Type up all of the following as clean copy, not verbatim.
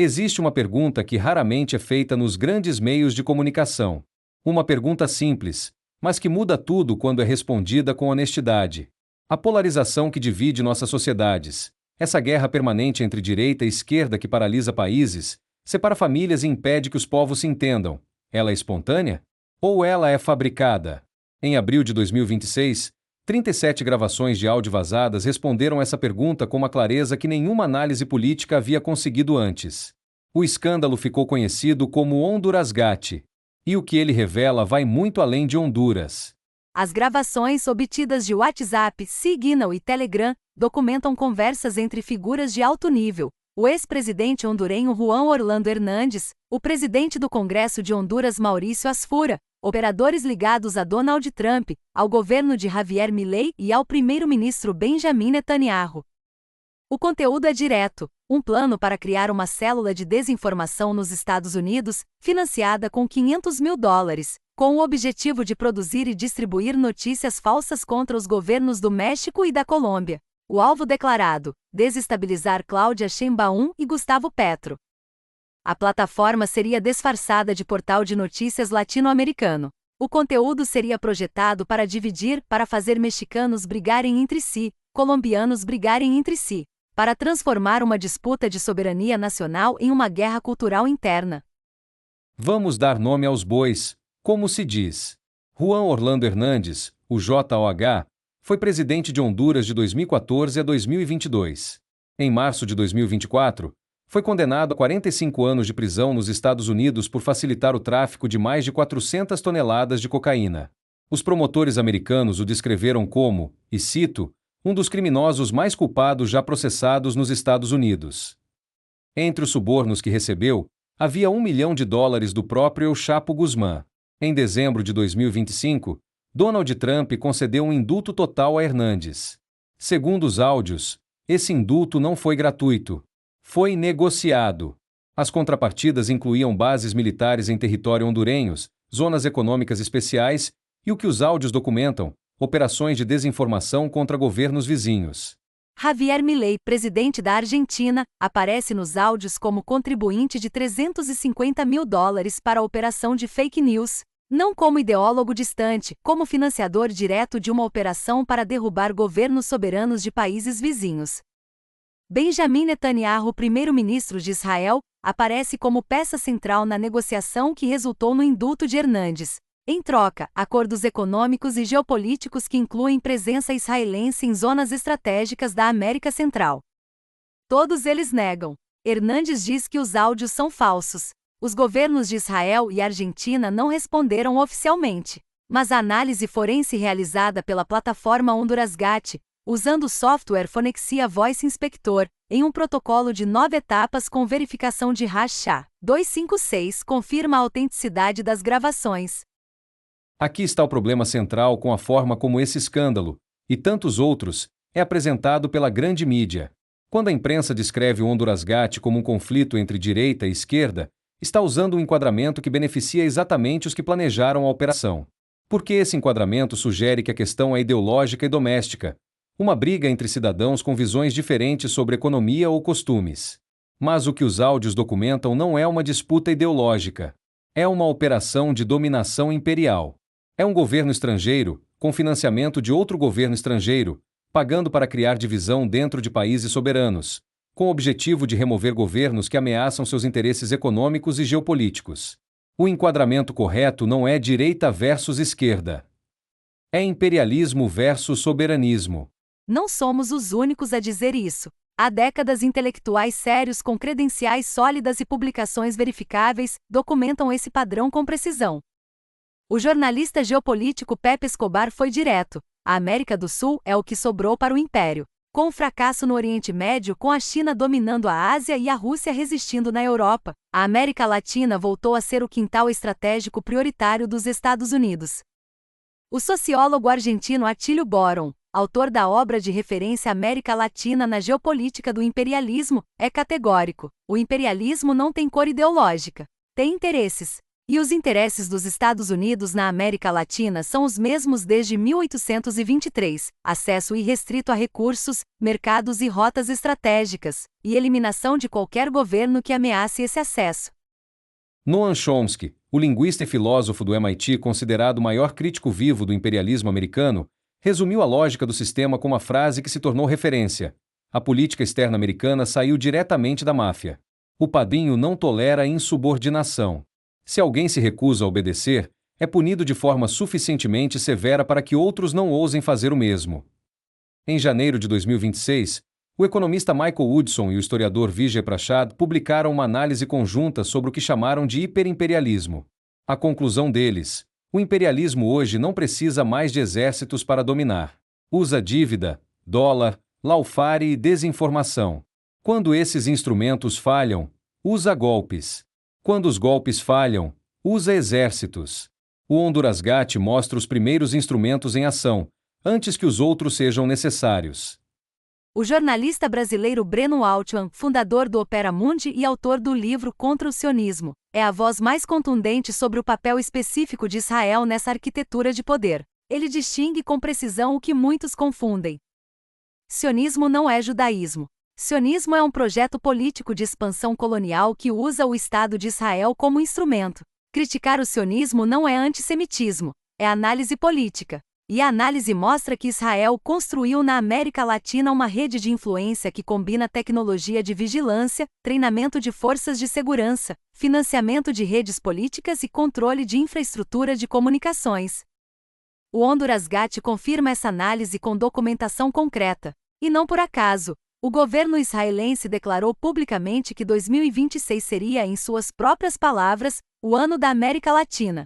Existe uma pergunta que raramente é feita nos grandes meios de comunicação. Uma pergunta simples, mas que muda tudo quando é respondida com honestidade. A polarização que divide nossas sociedades, essa guerra permanente entre direita e esquerda que paralisa países, separa famílias e impede que os povos se entendam, ela é espontânea? Ou ela é fabricada? Em abril de 2026, 37 gravações de áudio vazadas responderam essa pergunta com uma clareza que nenhuma análise política havia conseguido antes. O escândalo ficou conhecido como Hondurasgate. E o que ele revela vai muito além de Honduras. As gravações obtidas de WhatsApp, Signal e Telegram documentam conversas entre figuras de alto nível. O ex-presidente hondurenho Juan Orlando Hernández, o presidente do Congresso de Honduras Maurício Asfura, operadores ligados a Donald Trump, ao governo de Javier Milei e ao primeiro-ministro Benjamin Netanyahu. O conteúdo é direto, um plano para criar uma célula de desinformação nos Estados Unidos, financiada com $500 mil, com o objetivo de produzir e distribuir notícias falsas contra os governos do México e da Colômbia. O alvo declarado: desestabilizar Cláudia Sheinbaum e Gustavo Petro. A plataforma seria disfarçada de portal de notícias latino-americano. O conteúdo seria projetado para dividir, para fazer mexicanos brigarem entre si, colombianos brigarem entre si, para transformar uma disputa de soberania nacional em uma guerra cultural interna. Vamos dar nome aos bois, como se diz. Juan Orlando Hernández, o JOH, foi presidente de Honduras de 2014 a 2022. Em março de 2024, foi condenado a 45 anos de prisão nos Estados Unidos por facilitar o tráfico de mais de 400 toneladas de cocaína. Os promotores americanos o descreveram como, e cito, um dos criminosos mais culpados já processados nos Estados Unidos. Entre os subornos que recebeu, havia $1 milhão do próprio El Chapo Guzmán. Em dezembro de 2025, Donald Trump concedeu um indulto total a Hernández. Segundo os áudios, esse indulto não foi gratuito. Foi negociado. As contrapartidas incluíam bases militares em território hondurenhos, zonas econômicas especiais e o que os áudios documentam, operações de desinformação contra governos vizinhos. Javier Milei, presidente da Argentina, aparece nos áudios como contribuinte de $350 mil para a operação de fake news, não como ideólogo distante, como financiador direto de uma operação para derrubar governos soberanos de países vizinhos. Benjamin Netanyahu, primeiro-ministro de Israel, aparece como peça central na negociação que resultou no indulto de Hernández. Em troca, acordos econômicos e geopolíticos que incluem presença israelense em zonas estratégicas da América Central. Todos eles negam. Hernández diz que os áudios são falsos. Os governos de Israel e Argentina não responderam oficialmente. Mas a análise forense realizada pela plataforma Hondurasgate, usando o software Phonexia Voice Inspector, em um protocolo de 9 etapas com verificação de SHA-256, confirma a autenticidade das gravações. Aqui está o problema central com a forma como esse escândalo, e tantos outros, é apresentado pela grande mídia. Quando a imprensa descreve o Hondurasgate como um conflito entre direita e esquerda, está usando um enquadramento que beneficia exatamente os que planejaram a operação. Porque esse enquadramento sugere que a questão é ideológica e doméstica, uma briga entre cidadãos com visões diferentes sobre economia ou costumes. Mas o que os áudios documentam não é uma disputa ideológica. É uma operação de dominação imperial. É um governo estrangeiro, com financiamento de outro governo estrangeiro, pagando para criar divisão dentro de países soberanos, com o objetivo de remover governos que ameaçam seus interesses econômicos e geopolíticos. O enquadramento correto não é direita versus esquerda. É imperialismo versus soberanismo. Não somos os únicos a dizer isso. Há décadas, intelectuais sérios com credenciais sólidas e publicações verificáveis documentam esse padrão com precisão. O jornalista geopolítico Pepe Escobar foi direto: a América do Sul é o que sobrou para o Império. Com o fracasso no Oriente Médio, com a China dominando a Ásia e a Rússia resistindo na Europa, a América Latina voltou a ser o quintal estratégico prioritário dos Estados Unidos. O sociólogo argentino Atílio Boron, autor da obra de referência América Latina na Geopolítica do Imperialismo, é categórico: o imperialismo não tem cor ideológica, tem interesses. E os interesses dos Estados Unidos na América Latina são os mesmos desde 1823: acesso irrestrito a recursos, mercados e rotas estratégicas, e eliminação de qualquer governo que ameace esse acesso. Noam Chomsky, o linguista e filósofo do MIT considerado o maior crítico vivo do imperialismo americano, resumiu a lógica do sistema com uma frase que se tornou referência: a política externa americana saiu diretamente da máfia. O padrinho não tolera insubordinação. Se alguém se recusa a obedecer, é punido de forma suficientemente severa para que outros não ousem fazer o mesmo. Em janeiro de 2026, o economista Michael Woodson e o historiador Vijay Prashad publicaram uma análise conjunta sobre o que chamaram de hiperimperialismo. A conclusão deles: o imperialismo hoje não precisa mais de exércitos para dominar. Usa dívida, dólar, lawfare e desinformação. Quando esses instrumentos falham, usa golpes. Quando os golpes falham, usa exércitos. O Honduras Gate mostra os primeiros instrumentos em ação, antes que os outros sejam necessários. O jornalista brasileiro Breno Altman, fundador do Opera Mundi e autor do livro Contra o Sionismo, é a voz mais contundente sobre o papel específico de Israel nessa arquitetura de poder. Ele distingue com precisão o que muitos confundem. Sionismo não é judaísmo. Sionismo é um projeto político de expansão colonial que usa o Estado de Israel como instrumento. Criticar o sionismo não é antissemitismo, é análise política. E a análise mostra que Israel construiu na América Latina uma rede de influência que combina tecnologia de vigilância, treinamento de forças de segurança, financiamento de redes políticas e controle de infraestrutura de comunicações. O Honduras Gate confirma essa análise com documentação concreta. E não por acaso. O governo israelense declarou publicamente que 2026 seria, em suas próprias palavras, o ano da América Latina.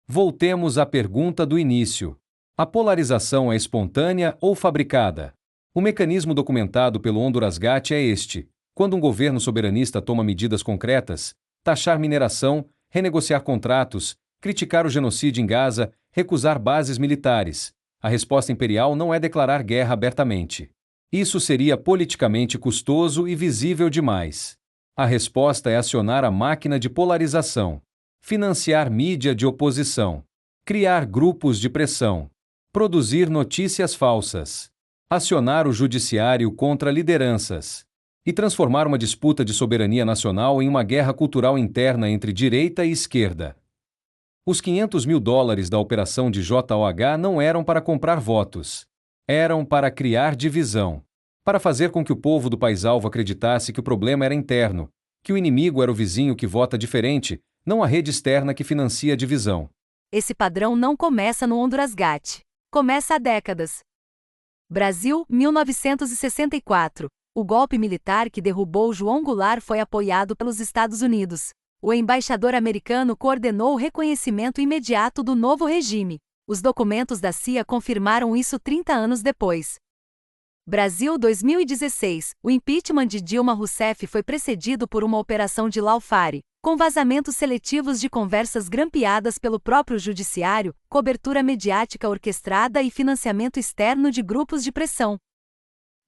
Voltemos à pergunta do início. A polarização é espontânea ou fabricada? O mecanismo documentado pelo Honduras Gate é este: quando um governo soberanista toma medidas concretas, taxar mineração, renegociar contratos, criticar o genocídio em Gaza, recusar bases militares, a resposta imperial não é declarar guerra abertamente. Isso seria politicamente custoso e visível demais. A resposta é acionar a máquina de polarização, financiar mídia de oposição, criar grupos de pressão, produzir notícias falsas, acionar o judiciário contra lideranças e transformar uma disputa de soberania nacional em uma guerra cultural interna entre direita e esquerda. Os $500 mil da operação de JOH não eram para comprar votos. Eram para criar divisão, para fazer com que o povo do país-alvo acreditasse que o problema era interno, que o inimigo era o vizinho que vota diferente, não a rede externa que financia a divisão. Esse padrão não começa no Honduras Gate. Começa há décadas. Brasil, 1964. O golpe militar que derrubou João Goulart foi apoiado pelos Estados Unidos. O embaixador americano coordenou o reconhecimento imediato do novo regime. Os documentos da CIA confirmaram isso 30 anos depois. Brasil 2016. O impeachment de Dilma Rousseff foi precedido por uma operação de lawfare, com vazamentos seletivos de conversas grampeadas pelo próprio judiciário, cobertura mediática orquestrada e financiamento externo de grupos de pressão.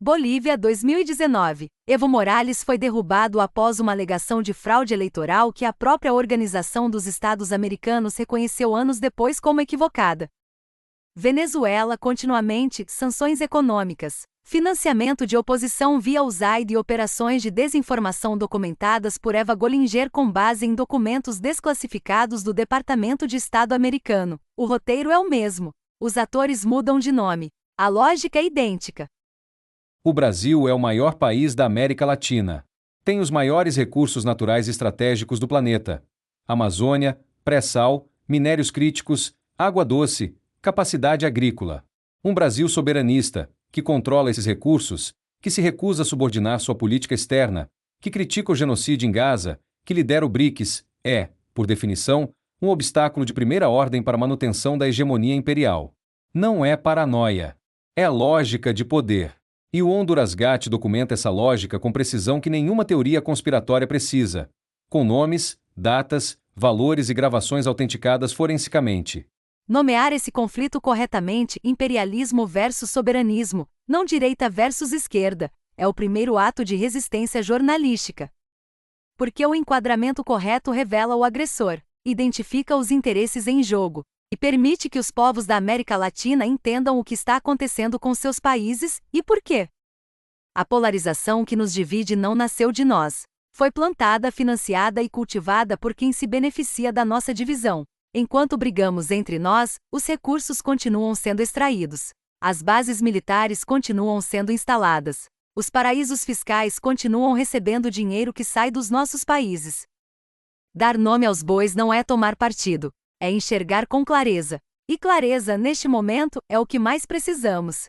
Bolívia 2019. Evo Morales foi derrubado após uma alegação de fraude eleitoral que a própria Organização dos Estados Americanos reconheceu anos depois como equivocada. Venezuela continuamente, sanções econômicas, financiamento de oposição via USAID e operações de desinformação documentadas por Eva Gollinger com base em documentos desclassificados do Departamento de Estado americano. O roteiro é o mesmo. Os atores mudam de nome. A lógica é idêntica. O Brasil é o maior país da América Latina. Tem os maiores recursos naturais estratégicos do planeta: Amazônia, pré-sal, minérios críticos, água doce, capacidade agrícola. Um Brasil soberanista, que controla esses recursos, que se recusa a subordinar sua política externa, que critica o genocídio em Gaza, que lidera o BRICS, é, por definição, um obstáculo de primeira ordem para a manutenção da hegemonia imperial. Não é paranoia. É lógica de poder. E o Honduras Gate documenta essa lógica com precisão que nenhuma teoria conspiratória precisa, com nomes, datas, valores e gravações autenticadas forensicamente. Nomear esse conflito corretamente, imperialismo versus soberanismo, não direita versus esquerda, é o primeiro ato de resistência jornalística. Porque o enquadramento correto revela o agressor. identifica os interesses em jogo e permite que os povos da América Latina entendam o que está acontecendo com seus países e por quê. A polarização que nos divide não nasceu de nós. Foi plantada, financiada e cultivada por quem se beneficia da nossa divisão. Enquanto brigamos entre nós, os recursos continuam sendo extraídos. As bases militares continuam sendo instaladas. Os paraísos fiscais continuam recebendo dinheiro que sai dos nossos países. Dar nome aos bois não é tomar partido, é enxergar com clareza. E clareza, neste momento, é o que mais precisamos.